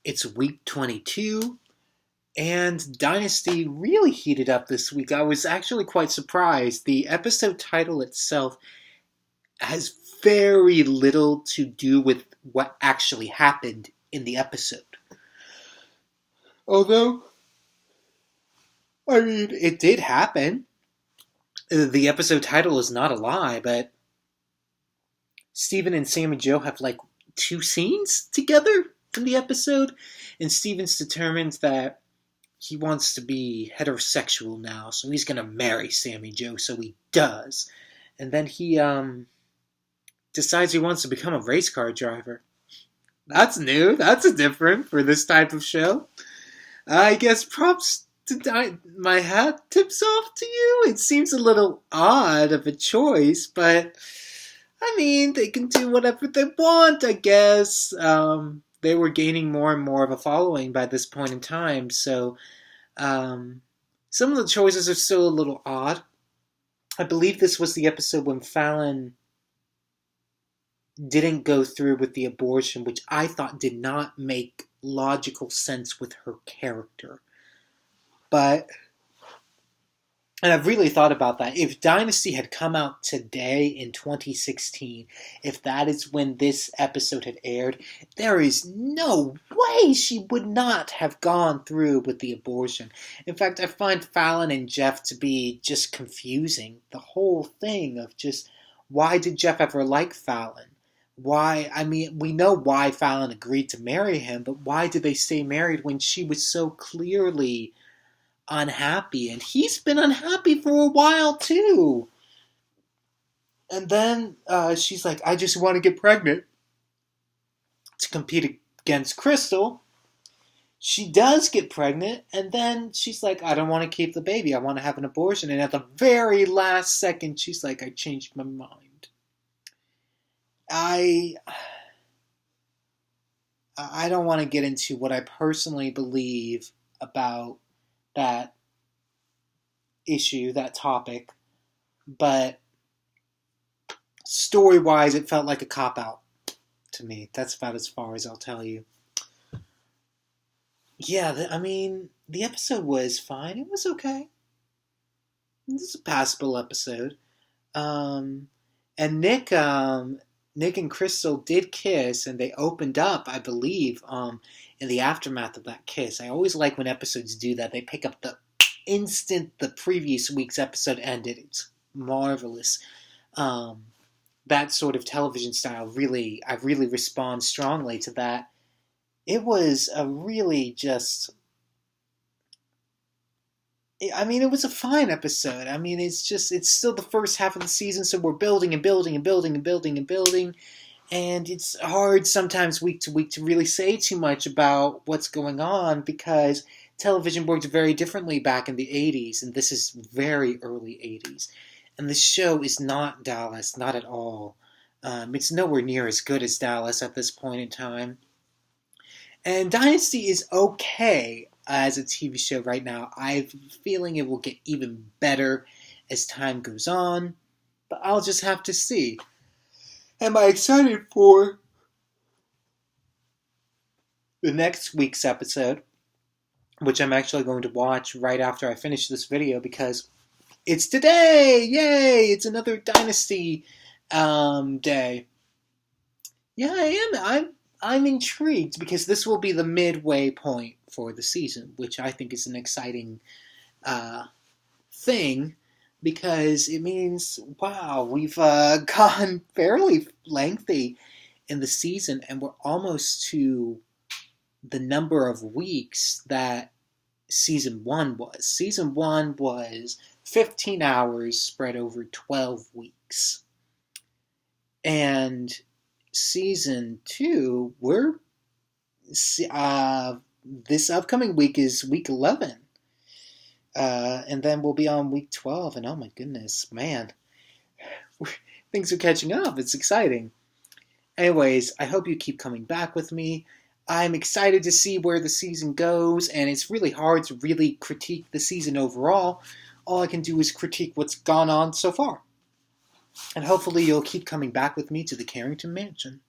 It's week 22, and Dynasty really heated up this week. I was actually quite surprised. The episode title itself has very little to do with what actually happened in the episode. Although, it did happen. The episode title is not a lie, but Steven and Sammy Joe have like two scenes together in the episode, and Steven's determined that he wants to be heterosexual now, so he's gonna marry Sammy Joe, so he does. And then he decides he wants to become a race car driver. That's new. That's different for this type of show. I guess props to my hat tips off to you. It seems a little odd of a choice, but they can do whatever they want, I guess. They were gaining more and more of a following by this point in time, so some of the choices are still a little odd. I believe this was the episode when Fallon didn't go through with the abortion, which I thought did not make logical sense with her character. And I've really thought about that. If Dynasty had come out today in 2016, if that is when this episode had aired, there is no way she would not have gone through with the abortion. In fact, I find Fallon and Jeff to be just confusing. The whole thing of just, why did Jeff ever like Fallon? We know why Fallon agreed to marry him, but why did they stay married when she was so clearly unhappy? And he's been unhappy for a while too. And then she's like, I just want to get pregnant to compete against Crystal. She does get pregnant, and then she's like, I don't want to keep the baby, I want to have an abortion. And at the very last second, she's like, I changed my mind. I don't want to get into what I personally believe about that issue, that topic, but story-wise, it felt like a cop-out to me. That's about as far as I'll tell you. Yeah, the episode was fine. It was okay. This is a passable episode. And Nick and Crystal did kiss, and they opened up, I believe, in the aftermath of that kiss. I always like when episodes do that. They pick up the instant the previous week's episode ended. It's marvelous. That sort of television style, I really respond strongly to that. It was a really just... it was a fine episode. It's still the first half of the season, so we're building and building and building and building and building. And it's hard sometimes week to week to really say too much about what's going on because television worked very differently back in the 80s, and this is very early 80s. And this show is not Dallas, not at all. It's nowhere near as good as Dallas at this point in time. And Dynasty is okay as a TV show right now. I'm feeling it will get even better as time goes on, but I'll just have to see. Am I excited for the next week's episode, which I'm actually going to watch right after I finish this video because it's today! Yay! It's another Dynasty day. Yeah, I am. I'm intrigued because this will be the midway point for the season, which I think is an exciting thing because it means, wow, we've gone fairly lengthy in the season and we're almost to the number of weeks that Season 1 was. Season 1 was 15 hours spread over 12 weeks. And Season 2, this upcoming week is week 11. And then we'll be on week 12, and oh my goodness, man. Things are catching up. It's exciting. Anyways, I hope you keep coming back with me. I'm excited to see where the season goes, and it's really hard to really critique the season overall. All I can do is critique what's gone on so far. And hopefully you'll keep coming back with me to the Carrington Mansion.